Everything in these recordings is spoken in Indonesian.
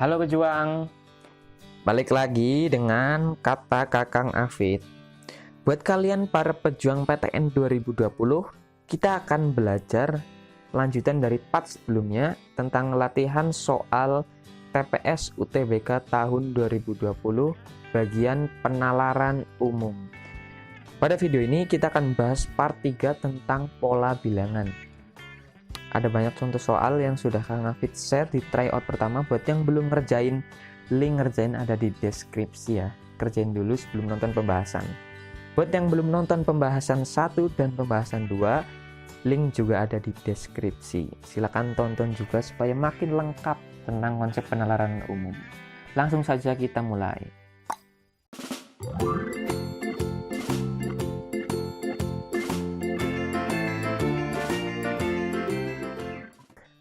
Halo pejuang, balik lagi dengan kata Kakang Afid. Buat kalian para pejuang PTN 2020, kita akan belajar lanjutan dari part sebelumnya tentang latihan soal TPS UTBK tahun 2020 bagian penalaran umum. Pada video ini kita akan bahas part 3 tentang pola bilangan. Ada banyak contoh soal yang sudah Kang Afid share di tryout pertama. Buat yang belum ngerjain, link ngerjain ada di deskripsi ya. Kerjain dulu sebelum nonton pembahasan. Buat yang belum nonton pembahasan 1 dan pembahasan 2, link juga ada di deskripsi. Silakan tonton juga supaya makin lengkap tentang konsep penalaran umum. Langsung saja kita mulai.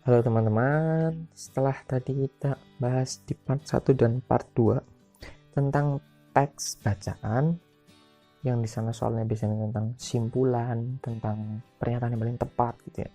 Halo teman-teman, setelah tadi kita bahas di part 1 dan part 2 tentang teks bacaan, yang di sana soalnya biasanya tentang simpulan, tentang pernyataan yang paling tepat gitu ya.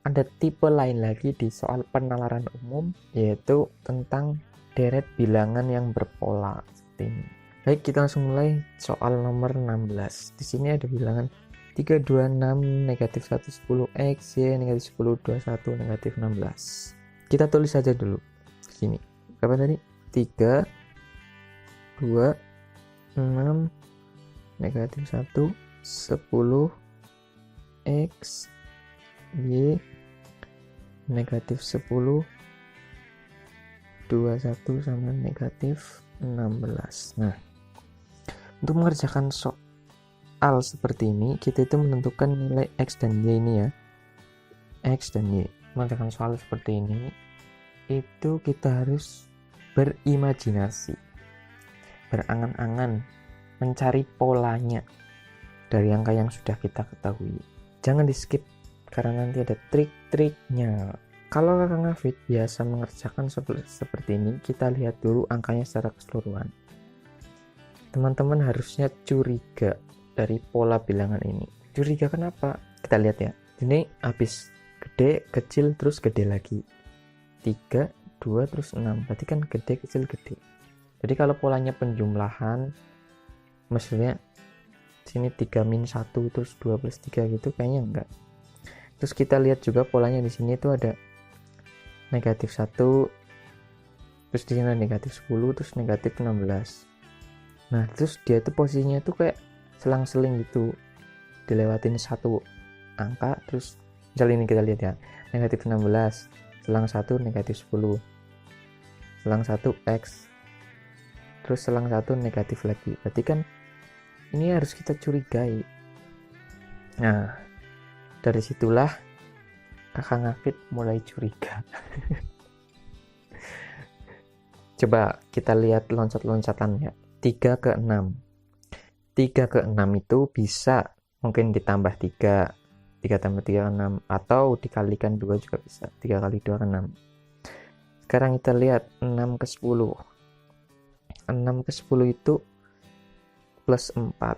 Ada tipe lain lagi di soal penalaran umum, yaitu tentang deret bilangan yang berpola seperti ini. Baik, kita langsung mulai soal nomor 16. Di sini ada bilangan 326 negatif 1 10 x y negatif 10 21 negatif 16. Kita tulis saja dulu sini. Berapa tadi? 3 2 6 negatif 1 10 x y negatif 10 21 sama negatif 16. Nah, untuk mengerjakan soal seperti ini, kita itu menentukan nilai X dan Y ini ya. X dan Y. Mengerjakan soal seperti ini, itu kita harus berimajinasi, berangan-angan, mencari polanya dari angka yang sudah kita ketahui. Jangan di skip, karena nanti ada trik-triknya. Kalau Kakang Afid biasa mengerjakan seperti ini, kita lihat dulu angkanya secara keseluruhan. Teman-teman harusnya curiga dari pola bilangan ini. Curiga kenapa? Kita lihat ya. Ini habis gede, kecil, terus gede lagi. 3, 2, terus 6. Berarti kan gede, kecil, gede. Jadi kalau polanya penjumlahan, maksudnya sini 3 min 1, terus 2 plus 3 gitu, kayaknya enggak. Terus kita lihat juga polanya di sini itu ada negatif 1, terus di sini negatif 10, terus negatif 16. Nah, terus dia itu posisinya tuh kayak selang-seling gitu, dilewatin satu angka. Terus misal ini kita lihat ya, negatif 16 selang 1 negatif 10, selang 1 X, terus selang 1 negatif lagi. Berarti kan ini harus kita curigai. Nah, dari situlah Kakang Afid mulai curiga. Coba kita lihat loncat-loncatannya. 3 ke 6. 3 ke 6 itu bisa mungkin ditambah 3 tambah 3 6, atau dikalikan 2 juga bisa. 3 kali 2 kan 6. Sekarang kita lihat 6 ke 10. 6 ke 10 itu plus 4.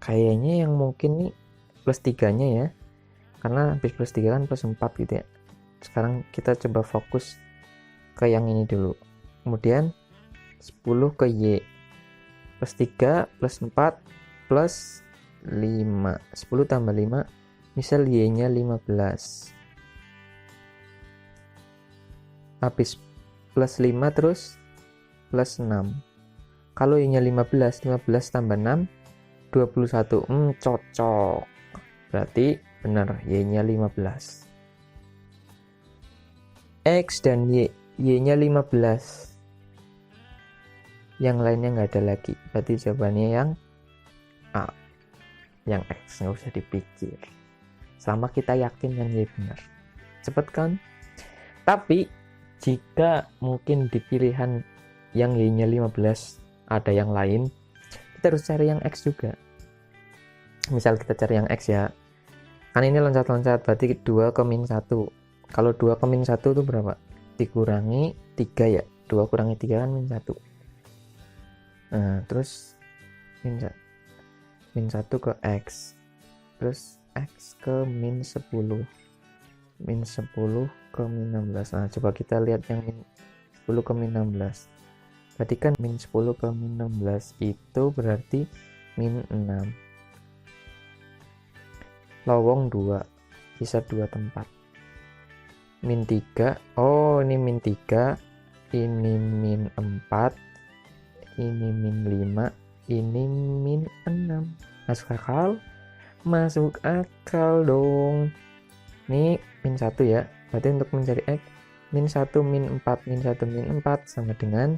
Kayaknya yang mungkin nih plus 3 nya ya, karena habis plus 3 kan plus 4 gitu ya. Sekarang kita coba fokus ke yang ini dulu. Kemudian 10 ke Y, plus 3 plus 4 plus 5. 10 tambah 5, misal Y nya 15. Habis plus 5 terus plus 6. Kalau Y nya 15 tambah 6 21. Cocok. Berarti benar, Y nya 15. X dan Y nya 15. Yang lainnya nggak ada lagi. Berarti jawabannya yang A, yang X. Nggak usah dipikir, selama kita yakin yang Y benar. Cepet kan? Tapi jika mungkin di pilihan yang Y nya 15 ada yang lain, kita harus cari yang X juga. Misal kita cari yang X ya, kan ini loncat-loncat, berarti 2 ke min 1. Kalau 2 ke min 1 itu berapa? Dikurangi 3 ya. 2 kurangi 3 kan min 1. Nah, terus min 1 ke X, terus X ke min 10. min 10 ke min 16. Nah, coba kita lihat yang min 10 ke min 16. Berarti kan min 10 ke min 16 itu berarti min 6. Lowong 2, sisa 2 tempat. Min 3, oh ini min 3, ini min 4, ini min 5, ini min 6. Masuk akal? Masuk akal dong. Ini min 1 ya, berarti untuk mencari X, min 1, min 4, min 1, min 4 sama dengan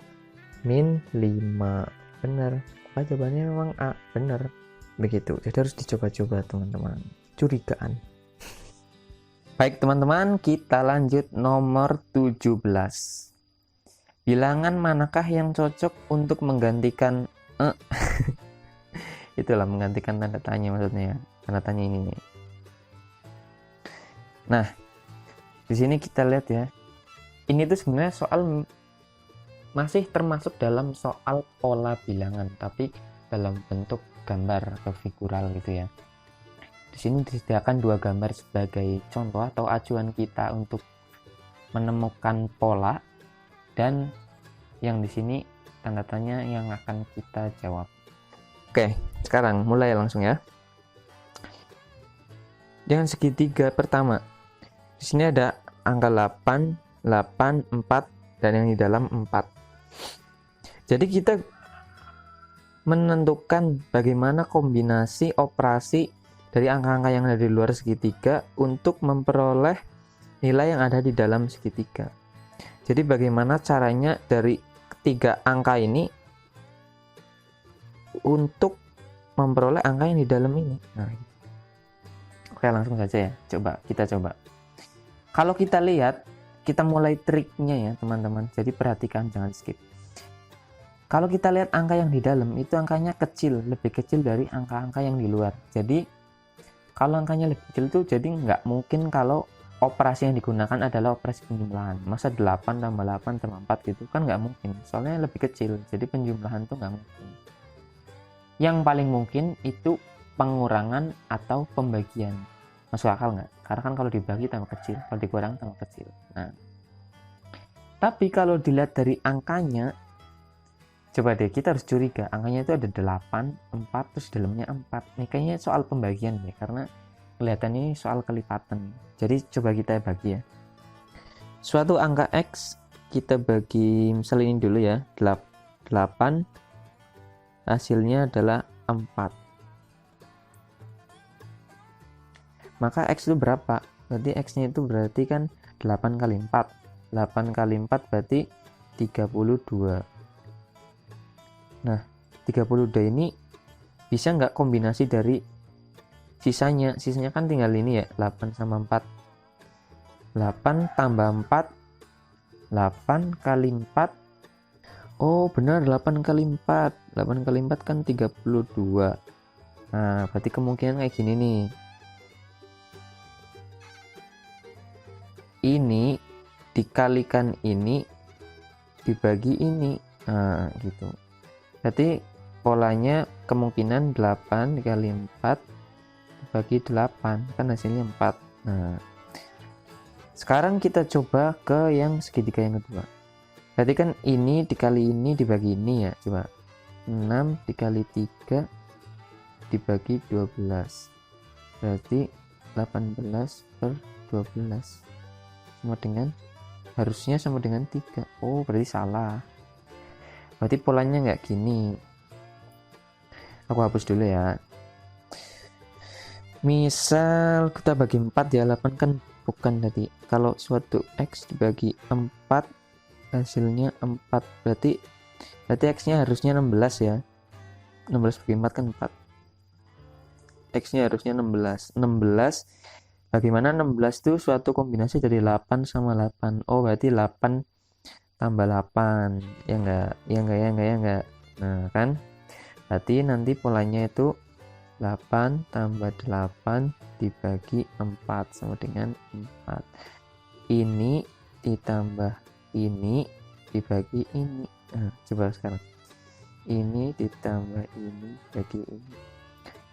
min 5. Benar, apa jawabannya memang A, benar. Begitu, jadi harus dicoba-coba teman-teman. Curigaan. Baik teman-teman, kita lanjut nomor 17. Bilangan manakah yang cocok untuk menggantikan itulah menggantikan tanda tanya maksudnya. Tanda tanya ini nih. Nah, di sini kita lihat ya. Ini tuh sebenarnya soal masih termasuk dalam soal pola bilangan, tapi dalam bentuk gambar atau figural gitu ya. Di sini disediakan 2 gambar sebagai contoh atau acuan kita untuk menemukan pola, dan yang di sini tanda tanya yang akan kita jawab. Oke, sekarang mulai langsung ya. Dengan segitiga pertama, di sini ada angka 8, 8, 4, dan yang di dalam 4. Jadi kita menentukan bagaimana kombinasi operasi dari angka-angka yang ada di luar segitiga untuk memperoleh nilai yang ada di dalam segitiga. Jadi bagaimana caranya dari ketiga angka ini untuk memperoleh angka yang di dalam ini. Nah, oke, langsung saja ya. Kita coba. Kalau kita lihat, kita mulai triknya ya teman-teman. Jadi perhatikan, jangan skip. Kalau kita lihat angka yang di dalam itu angkanya kecil, lebih kecil dari angka-angka yang di luar. Jadi kalau angkanya lebih kecil tuh jadi nggak mungkin kalau operasi yang digunakan adalah operasi penjumlahan. Masa 8 tambah 8 tambah 4 gitu kan nggak mungkin. Soalnya lebih kecil, jadi penjumlahan tuh nggak mungkin. Yang paling mungkin itu pengurangan atau pembagian. Masuk akal nggak? Karena kan kalau dibagi tambah kecil, kalau dikurang tambah kecil. Nah, tapi kalau dilihat dari angkanya, coba deh kita harus curiga. Angkanya itu ada 8, 4, terus dalamnya 4. Nih kayaknya soal pembagian ya, karena kelihatan ini soal kelipatan. Jadi coba kita bagi ya. Suatu angka X kita bagi, misal ini dulu ya, 8, hasilnya adalah 4. Maka X itu berapa? Berarti X-nya itu berarti kan 8 kali 4. 8 kali 4 berarti 32. Nah, 32 ini bisa nggak kombinasi dari sisanya? Sisanya kan tinggal ini ya, 8 sama 4. 8 tambah 4, 8 kali 4. Oh benar, 8 kali 4. 8 kali 4 kan 32. Nah, berarti kemungkinan kayak gini nih. Ini dikalikan ini dibagi ini. Nah, gitu. Berarti polanya kemungkinan 8 dikali 4 dibagi 8, kan hasilnya 4. Nah, sekarang kita coba ke yang segitiga yang kedua. Berarti kan ini dikali ini dibagi ini ya. Coba 6 dikali 3 dibagi 12. Berarti 18 per 12 harusnya sama dengan 3. Oh berarti salah. Berarti polanya nggak gini. Aku hapus dulu ya. Misal kita bagi 4 ya, 8 kan bukan tadi. Kalau suatu X dibagi 4 hasilnya 4, berarti X-nya harusnya 16 ya. 16 bagi 4 kan 4. X-nya harusnya 16. Bagaimana 16 itu suatu kombinasi dari 8 sama 8. Oh berarti 8 tambah 8. Ya enggak. Nah kan, berarti nanti polanya itu 8 tambah 8 dibagi 4 sama dengan 4. Ini ditambah ini dibagi ini. Nah, coba sekarang. Ini ditambah ini bagi ini.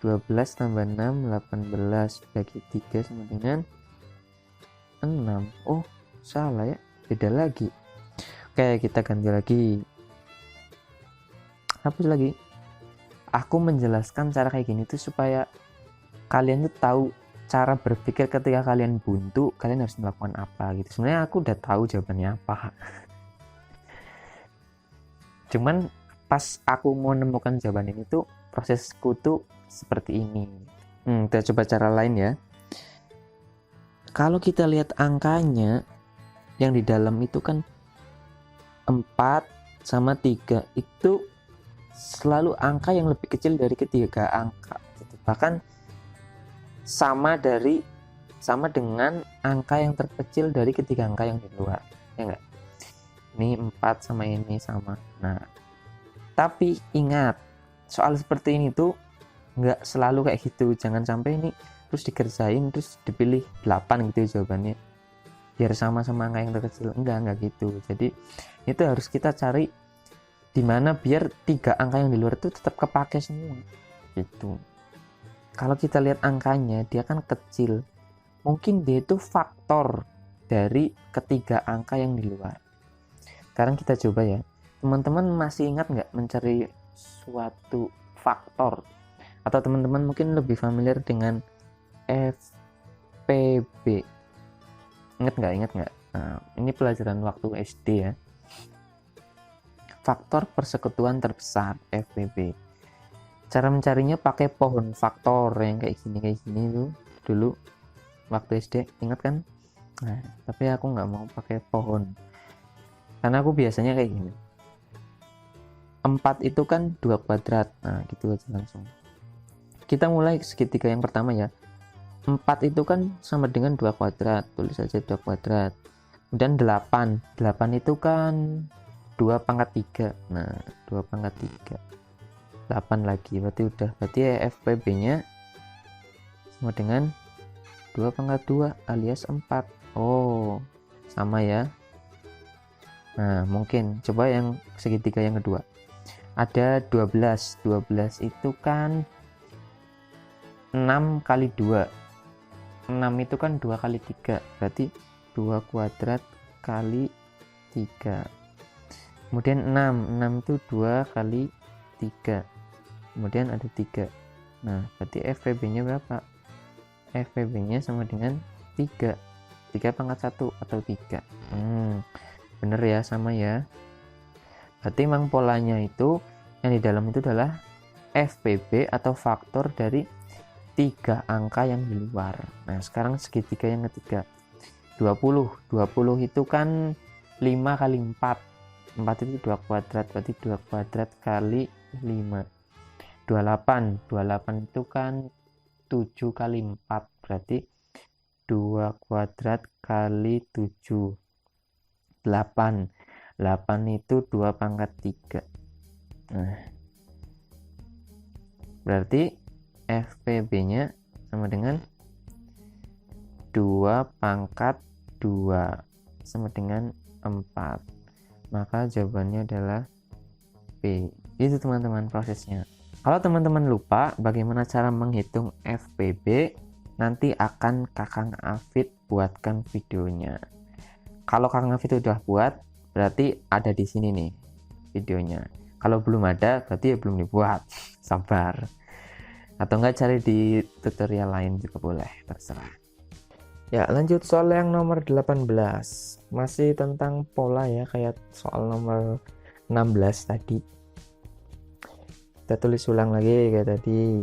12 tambah 6, 18 bagi 3 sama dengan 6. Oh, salah ya, beda lagi. Oke, kita ganti lagi. Hapus lagi. Aku menjelaskan cara kayak gini tuh supaya kalian tuh tahu cara berpikir ketika kalian buntu, kalian harus melakukan apa gitu. Sebenarnya aku udah tahu jawabannya apa. Cuman pas aku mau menemukan jawaban ini tuh prosesku tuh seperti ini. Kita coba cara lain ya. Kalau kita lihat angkanya yang di dalam itu kan 4 sama 3 itu selalu angka yang lebih kecil dari ketiga angka gitu. Bahkan sama dengan angka yang terkecil dari ketiga angka yang di luar, ya enggak? Ini 4 sama ini sama. Nah, tapi ingat, soal seperti ini tuh enggak selalu kayak gitu. Jangan sampai ini terus dikerjain terus dipilih 8 gitu jawabannya, biar sama-sama angka yang terkecil. Enggak gitu. Jadi itu harus kita cari dimana biar 3 angka yang di luar itu tetap kepake semua gitu. Kalau kita lihat angkanya, dia kan kecil, mungkin dia itu faktor dari ketiga angka yang di luar. Sekarang kita coba ya, teman-teman masih ingat nggak mencari suatu faktor? Atau teman-teman mungkin lebih familiar dengan FPB? Ingat nggak? Nah, ini pelajaran waktu SD ya. Faktor persekutuan terbesar, FPB. Cara mencarinya pakai pohon faktor yang kayak gini tuh dulu waktu SD, ingat kan? Nah, tapi aku nggak mau pakai pohon karena aku biasanya kayak gini. 4 itu kan 2 kuadrat. Nah, gitu aja langsung. Kita mulai segitiga yang pertama ya. 4 itu kan sama dengan 2 kuadrat, tulis aja 2 kuadrat. Dan 8 itu kan 2 pangkat 3. Nah, 2 pangkat 3. 8 lagi, berarti FPB nya sama dengan 2 pangkat 2 alias 4. Oh, sama ya. Nah, mungkin coba yang segitiga yang kedua. Ada 12 itu kan 6 kali 2. 6 itu kan 2 kali 3, berarti 2 kuadrat kali 3. Kemudian 6 itu 2 kali 3, kemudian ada 3. Nah, berarti FPB nya berapa? FPB nya sama dengan 3 pangkat 1 atau 3. Bener ya, sama ya. Berarti memang polanya itu yang di dalam itu adalah FPB atau faktor dari 3 angka yang di luar. Nah, sekarang segitiga yang ketiga. 20 itu kan 5 kali 4. 4 itu 2 kuadrat, berarti 2 kuadrat kali 5. 28 itu kan 7 kali 4, berarti 2 kuadrat kali 7. 8 itu 2 pangkat 3. Nah, berarti FPB nya sama dengan 2 pangkat 2 sama dengan 4. Maka jawabannya adalah B. Itu teman-teman prosesnya. Kalau teman-teman lupa bagaimana cara menghitung FPB, nanti akan Kakang Afid buatkan videonya. Kalau Kakang Afid udah buat, berarti ada di sini nih videonya. Kalau belum ada, berarti ya belum dibuat. Sabar. Atau enggak cari di tutorial lain juga boleh, terserah. Ya, lanjut soal yang nomor 18. Masih tentang pola ya, kayak soal nomor 16 tadi. Kita tulis ulang lagi kayak tadi.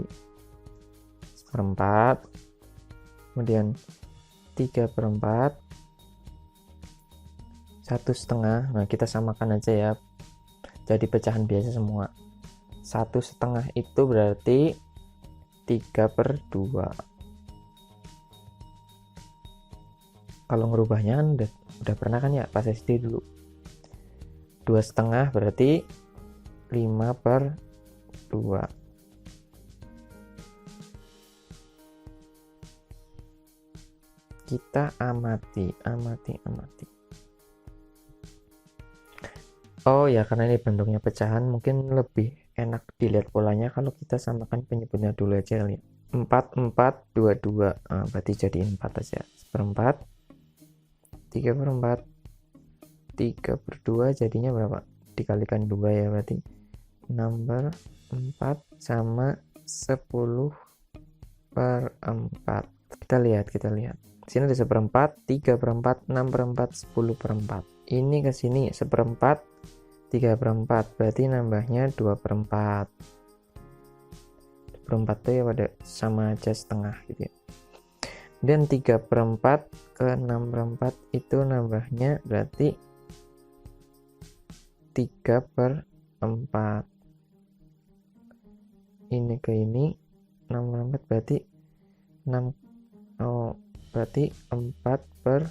1/4, kemudian 3/4, 1/2. Nah, kita samakan aja ya, jadi pecahan biasa semua. 1/2 itu berarti 3/2. Kalau ngerubahnya kan udah pernah kan ya pas SD dulu. 2/2 berarti 5/2. Kita amati. Oh ya, karena ini bentuknya pecahan, mungkin lebih enak dilihat polanya kalau kita samakan penyebutnya dulu aja kali ya. 4, 4, 2, 2. Nah, berarti jadi 4 aja. 1/4, 3/4 jadinya berapa? Dikalikan 2 ya, berarti 6/4 sama 10/4. Kita lihat. Sini ada 1/4, 3/4, 6/4, 10/4. Ini ke sini 1/4, 3/4, berarti nambahnya 2/4. 2/4 itu ya pada sama aja setengah gitu ya. Dan 3/4 ke 6/4 itu nambahnya berarti 3/4. Ini ke ini 6/4 berarti 6. Oh, berarti 4/4.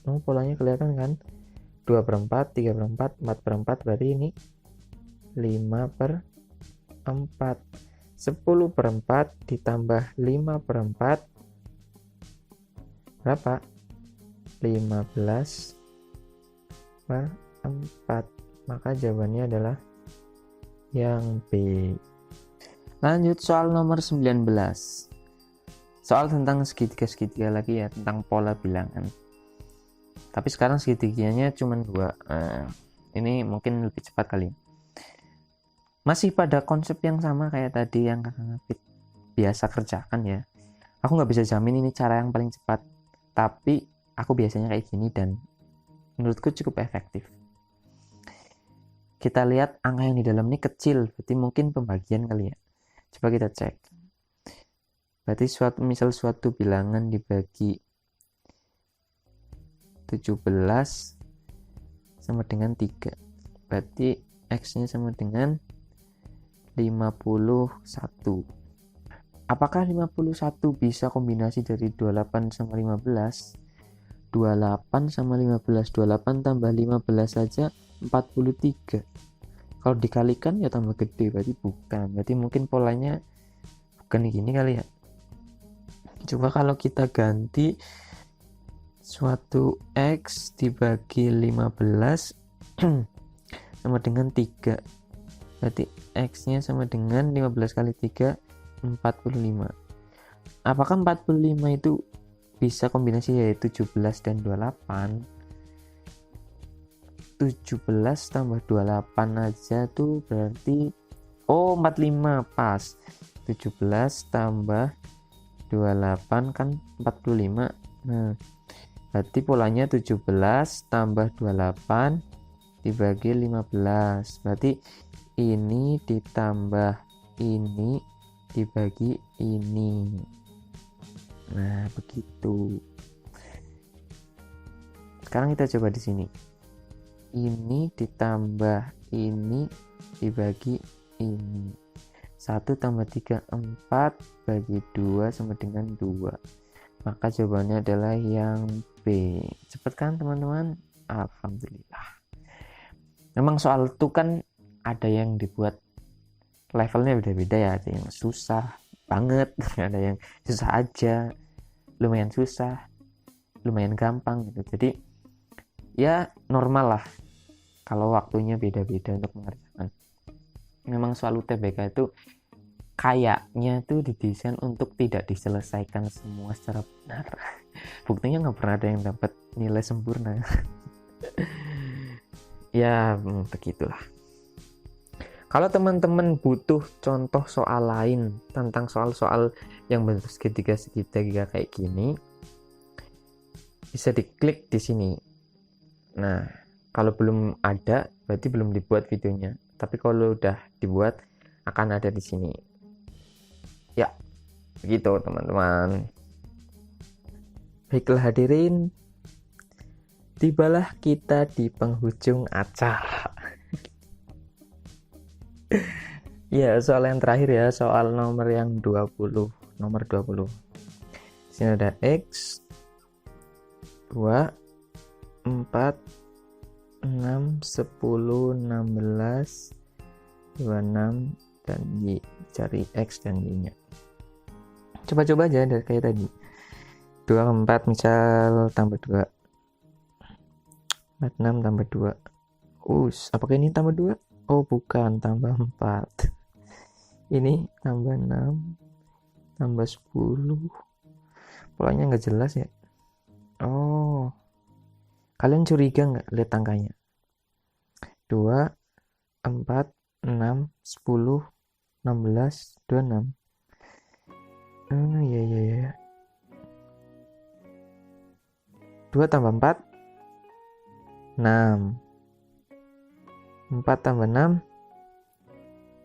Oh, polanya kelihatan kan? 2/4, 3/4, 4/4, berarti ini 5/4. 10/4 ditambah 5/4 berapa? 15/4. Maka jawabannya adalah yang B. Lanjut soal nomor 19. Soal tentang segitiga-segitiga lagi ya, tentang pola bilangan. Tapi sekarang segitiganya cuma 2. Ini mungkin lebih cepat kali. Masih pada konsep yang sama kayak tadi yang Kakak Ngafit biasa kerjakan ya. Aku nggak bisa jamin ini cara yang paling cepat, tapi aku biasanya kayak gini dan menurutku cukup efektif. Kita lihat angka yang di dalam ini kecil, berarti mungkin pembagian kali ya. Coba kita cek. Berarti misal suatu bilangan dibagi 17 sama dengan 3. Berarti X-nya sama dengan 51. Apakah 51 bisa kombinasi dari 28 sama 15? 28 sama 15, 28 tambah 15 saja 43. Kalau dikalikan ya tambah gede, berarti bukan. Berarti mungkin polanya bukan gini kali ya. Coba kalau kita ganti suatu X dibagi 15 sama dengan 3. Berarti X-nya sama dengan 15 kali 3, 45. Apakah 45 itu bisa kombinasi yaitu 17 dan 28? 17 tambah 28 aja tuh berarti 45 pas. 17 tambah 28 kan 45. Nah, berarti polanya 17 tambah 28 dibagi 15. Berarti ini ditambah ini dibagi ini. Nah, begitu. Sekarang kita coba di sini. Ini ditambah ini dibagi ini. 1 tambah 3, 4 bagi 2 sama dengan 2. Maka jawabannya adalah yang B. Cepet kan teman-teman? Alhamdulillah. Memang soal itu kan ada yang dibuat levelnya beda-beda ya. Ada yang susah banget, ada yang susah aja, lumayan susah, lumayan gampang gitu. Jadi ya normal lah kalau waktunya beda-beda untuk mengerjakan. Memang soal UTBK itu kayaknya tuh didesain untuk tidak diselesaikan semua secara benar. Buktinya nggak pernah ada yang dapat nilai sempurna. Ya begitulah. Kalau teman-teman butuh contoh soal lain tentang soal-soal yang bentuk segitiga kayak gini, bisa diklik di sini. Nah, kalau belum ada, berarti belum dibuat videonya. Tapi kalau udah dibuat, akan ada di sini. Ya, begitu teman-teman. Baiklah hadirin, tibalah kita di penghujung acara. Ya, soal yang terakhir ya, soal nomor yang 20. Nomor 20. Sini ada X, 2, 4, 6, 10, 16, 26, dan Y. Cari X dan Y-nya. Coba-coba aja dari kayak tadi. 24 misal tambah 2. 46 tambah 2. Apakah ini tambah 2? Oh, bukan, tambah 4. Ini tambah 6, tambah 10. Polanya nggak jelas ya. Oh, Kalian curiga nggak lihat angkanya? 2, 4, 6, 10, 16, 26. Iya, iya, iya. 2 tambah 4, 6. 4 tambah 6,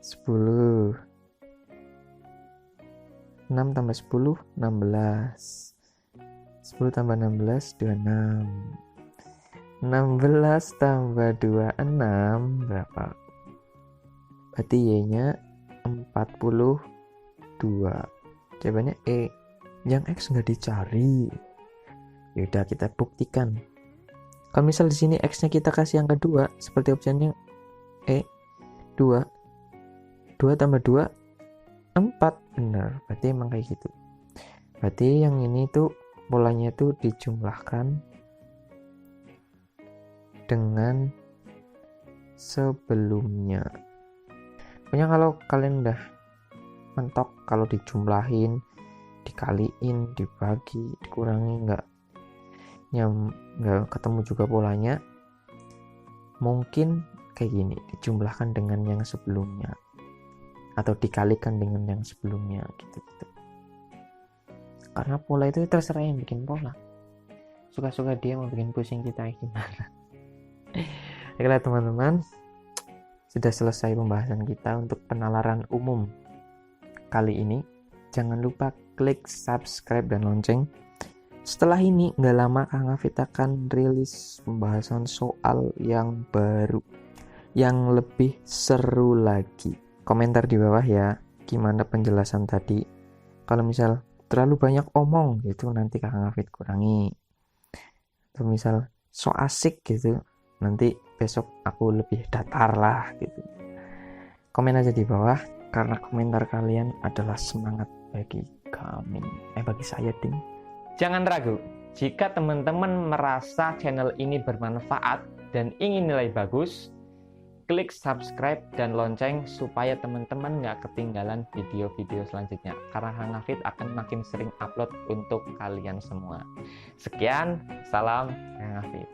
10. 6 tambah 10, 16. 10 tambah 16, 26. 16 tambah 26 berapa? Berarti Y-nya 42. Jawabannya E. Yang X nggak dicari. Yaudah, kita buktikan. Kalau misal di sini X-nya kita kasih yang kedua, seperti opsinya E, 2. 2 tambah 2, 4. Benar, berarti emang kayak gitu. Berarti yang ini tuh polanya tuh dijumlahkan dengan sebelumnya. Pokoknya kalau kalian udah mentok, kalau dijumlahin, dikaliin, dibagi, dikurangi, nggak ketemu juga polanya, mungkin kayak gini, dijumlahkan dengan yang sebelumnya atau dikalikan dengan yang sebelumnya gitu. Karena pola itu terserah yang bikin pola, suka-suka dia mau bikin pusing kita gimana. Baiklah teman-teman, sudah selesai pembahasan kita untuk penalaran umum kali ini. Jangan lupa klik subscribe dan lonceng. Setelah ini nggak lama Kang Hafid akan rilis pembahasan soal yang baru, yang lebih seru lagi. Komentar di bawah ya, gimana penjelasan tadi. Kalau misal terlalu banyak omong gitu, nanti Kang Hafid kurangi. Atau misal so asik gitu, nanti besok aku lebih datar lah gitu. Komen aja di bawah, karena komentar kalian adalah semangat bagi kami, bagi saya ding. Jangan ragu, jika teman-teman merasa channel ini bermanfaat dan ingin nilai bagus, klik subscribe dan lonceng supaya teman-teman nggak ketinggalan video-video selanjutnya. Karena Kang Hafid akan makin sering upload untuk kalian semua. Sekian, salam Kang Hafid.